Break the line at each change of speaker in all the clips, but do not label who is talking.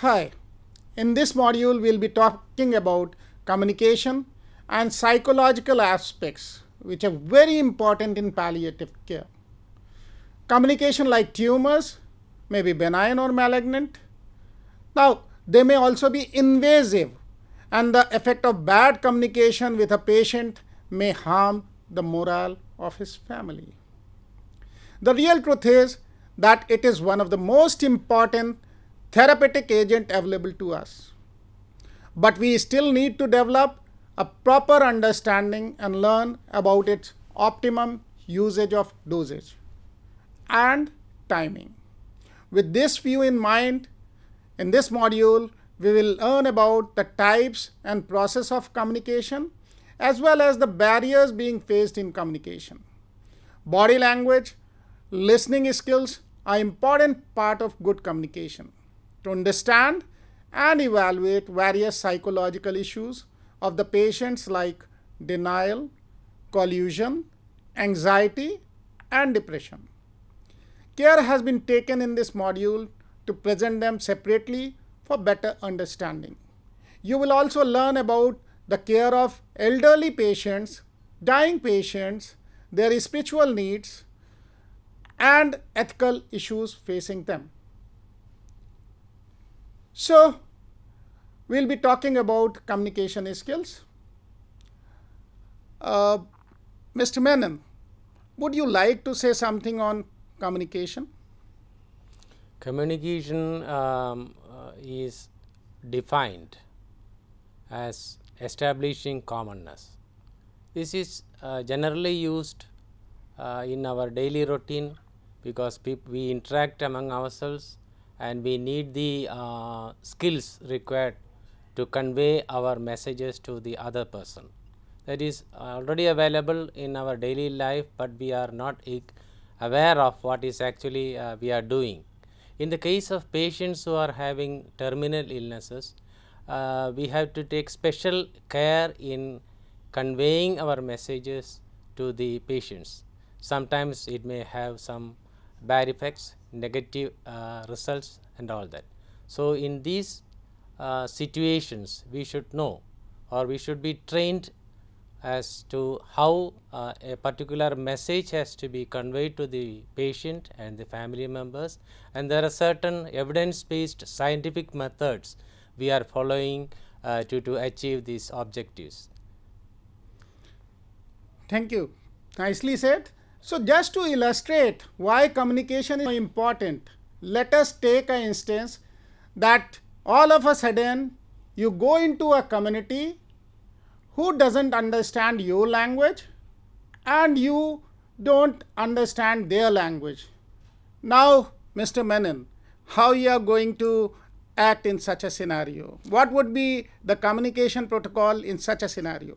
Hi, in this module we'll be talking about communication and psychological aspects which are very important in palliative care. Communication, like tumors, may be benign or malignant. Now, they may also be invasive, and the effect of bad communication with a patient may harm the morale of his family. The real truth is that it is one of the most important therapeutic agent available to us. But we still need to develop a proper understanding and learn about its optimum usage of dosage and timing. With this view in mind, in this module, we will learn about the types and process of communication as well as the barriers being faced in communication. Body language, listening skills are an important part of good communication. To understand and evaluate various psychological issues of the patients like denial, collusion, anxiety, and depression. Care has been taken in this module to present them separately for better understanding. You will also learn about the care of elderly patients, dying patients, their spiritual needs, and ethical issues facing them. So, we'll be talking about communication skills. Mr. Menon, would you like to say something on communication?
Communication is defined as establishing commonness. This is generally used in our daily routine because we interact among ourselves and we need the skills required to convey our messages to the other person. That is already available in our daily life, but we are not aware of what is actually we are doing. In the case of patients who are having terminal illnesses, we have to take special care in conveying our messages to the patients. Sometimes it may have some bad effects, negative results and all that. So, in these situations we should know or we should be trained as to how a particular message has to be conveyed to the patient and the family members, and there are certain evidence based scientific methods we are following to achieve these objectives.
Thank you. Nicely said. So, just to illustrate why communication is important, let us take an instance that all of a sudden you go into a community who doesn't understand your language and you don't understand their language. Now, Mr. Menon, how you are going to act in such a scenario? What would be the communication protocol in such a scenario?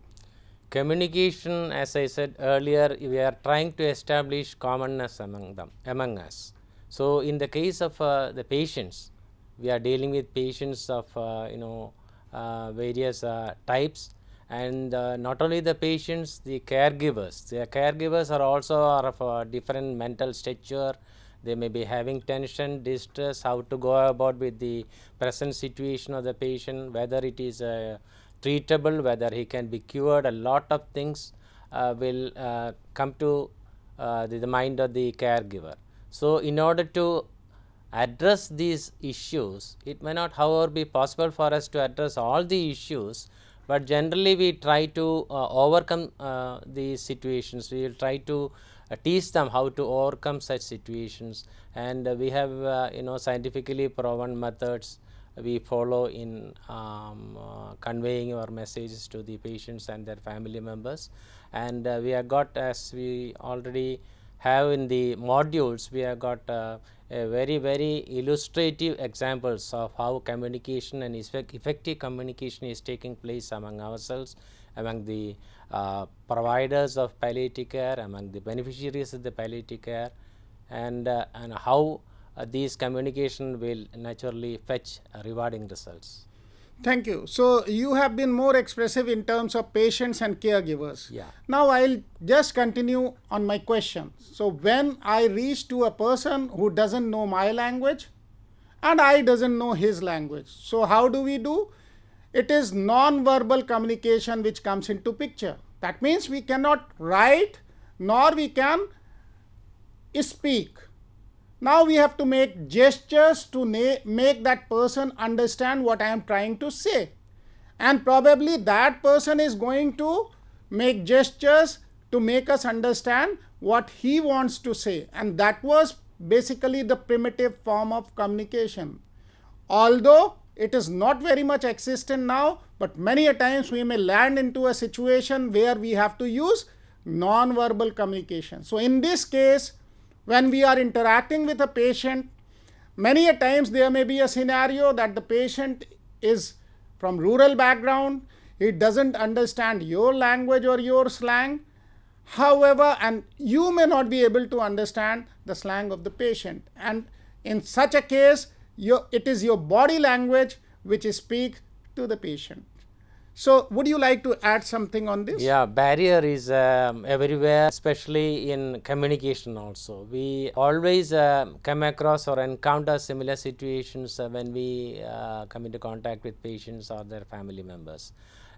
Communication, as I said earlier, we are trying to establish commonness among us. So, in the case of the patients, we are dealing with patients of various types, and not only the patients, the caregivers are also of a different mental stature. They may be having tension, distress, how to go about with the present situation of the patient, whether it is treatable, whether he can be cured. A lot of things will come to the mind of the caregiver. So, in order to address these issues, it may not however be possible for us to address all the issues, but generally we try to overcome these situations. We will try to teach them how to overcome such situations, and we have scientifically proven methods we follow in conveying our messages to the patients and their family members. And we have got, as we already have in the modules, we have got a very illustrative examples of how communication and effective communication is taking place among ourselves, among the providers of palliative care, among the beneficiaries of the palliative care, and how these communication will naturally fetch rewarding results.
Thank you. So, you have been more expressive in terms of patients and caregivers.
Yeah.
Now, I'll just continue on my question. So, when I reach to a person who doesn't know my language and I doesn't know his language. So how do we do? It is non-verbal communication which comes into picture. That means we cannot write nor we can speak. Now we have to make gestures to make that person understand what I am trying to say. And probably that person is going to make gestures to make us understand what he wants to say. And that was basically the primitive form of communication. Although it is not very much existent now, but many a times we may land into a situation where we have to use non-verbal communication. So in this case, when we are interacting with a patient, many a times there may be a scenario that the patient is from rural background, he doesn't understand your language or your slang. However, and you may not be able to understand the slang of the patient. And in such a case, it is your body language which speaks to the patient. So would you like to add something on this?
Yeah, barrier is everywhere, especially in communication also. We always come across or encounter similar situations when we come into contact with patients or their family members.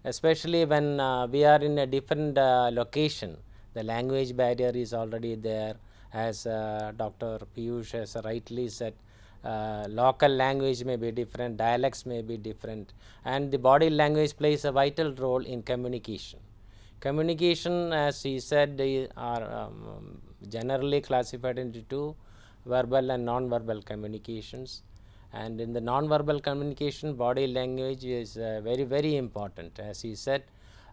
Especially when we are in a different location, the language barrier is already there. As Dr. Piyush has rightly said, local language may be different, dialects may be different, and the body language plays a vital role in communication. Communication, as he said, they are generally classified into two, verbal and non-verbal communications. And in the non-verbal communication, body language is very important. As he said,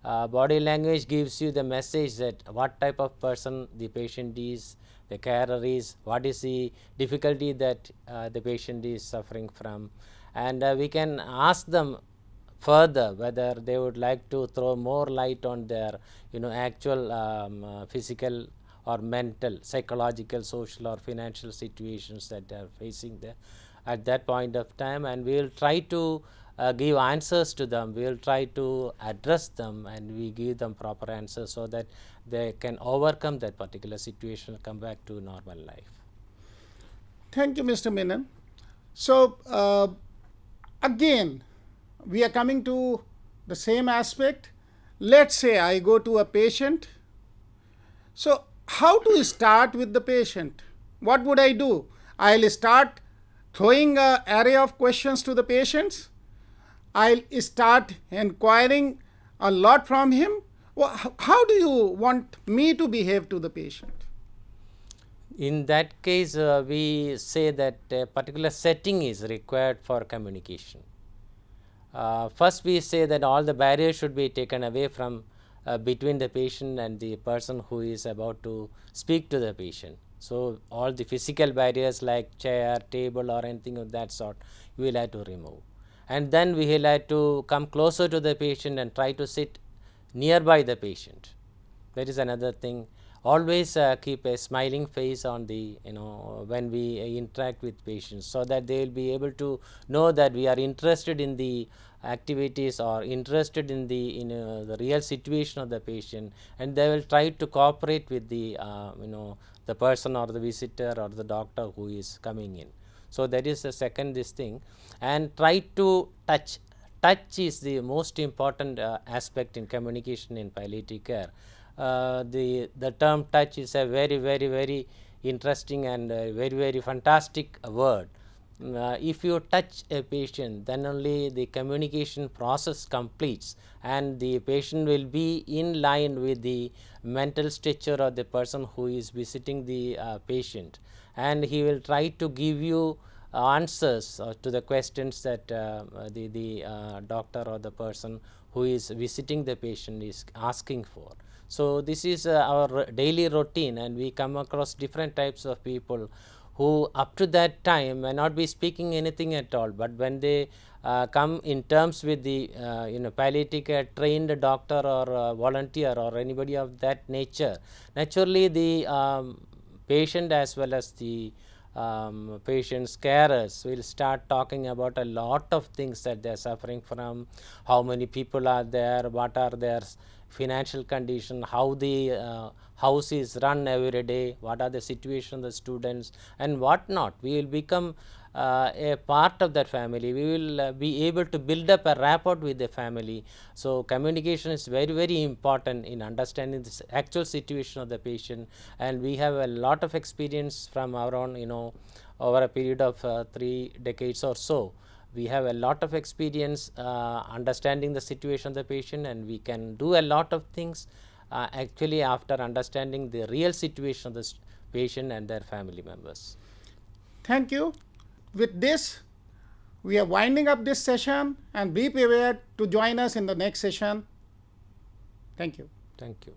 body language gives you the message that what type of person the patient is, the carer is, what is the difficulty that the patient is suffering from, and we can ask them further whether they would like to throw more light on their actual physical or mental, psychological, social or financial situations that they are facing there at that point of time, and we will try to give answers to them, we will try to address them, and we give them proper answers so that they can overcome that particular situation and come back to normal life.
Thank you, Mr. Menon. So again, we are coming to the same aspect. Let's say I go to a patient. So how to start with the patient? What would I do? I'll start throwing an array of questions to the patients. I'll start inquiring a lot from him. Well, how do you want me to behave to the patient?
In that case, we say that a particular setting is required for communication. First, we say that all the barriers should be taken away from between the patient and the person who is about to speak to the patient. So all the physical barriers like chair, table or anything of that sort, we will have to remove. And then we will have to come closer to the patient and try to sit nearby the patient. That is another thing. Always keep a smiling face on the when we interact with patients, so that they will be able to know that we are interested in the activities or interested in the real situation of the patient, and they will try to cooperate with the the person or the visitor or the doctor who is coming in. So that is the second this thing. And try to touch. Touch is the most important aspect in communication in palliative care. The term touch is a very interesting and very fantastic word. If you touch a patient, then only the communication process completes, and the patient will be in line with the mental stature of the person who is visiting the patient, and he will try to give you answers to the questions that the doctor or the person who is visiting the patient is asking for. So this is our daily routine, and we come across different types of people who up to that time may not be speaking anything at all, but when they come in terms with the palliative care trained doctor or volunteer or anybody of that nature, naturally the patient as well as the patients' carers will start talking about a lot of things that they are suffering from, how many people are there, what are their financial condition, how the house is run every day, what are the situation of the students and what not. We will become a part of that family. We will be able to build up a rapport with the family. So, communication is very, very important in understanding the actual situation of the patient, and we have a lot of experience from our own, over a period of 3 decades or so. We have a lot of experience understanding the situation of the patient, and we can do a lot of things actually after understanding the real situation of the patient and their family members.
Thank you. With this, we are winding up this session, and be prepared to join us in the next session. Thank you.
Thank you.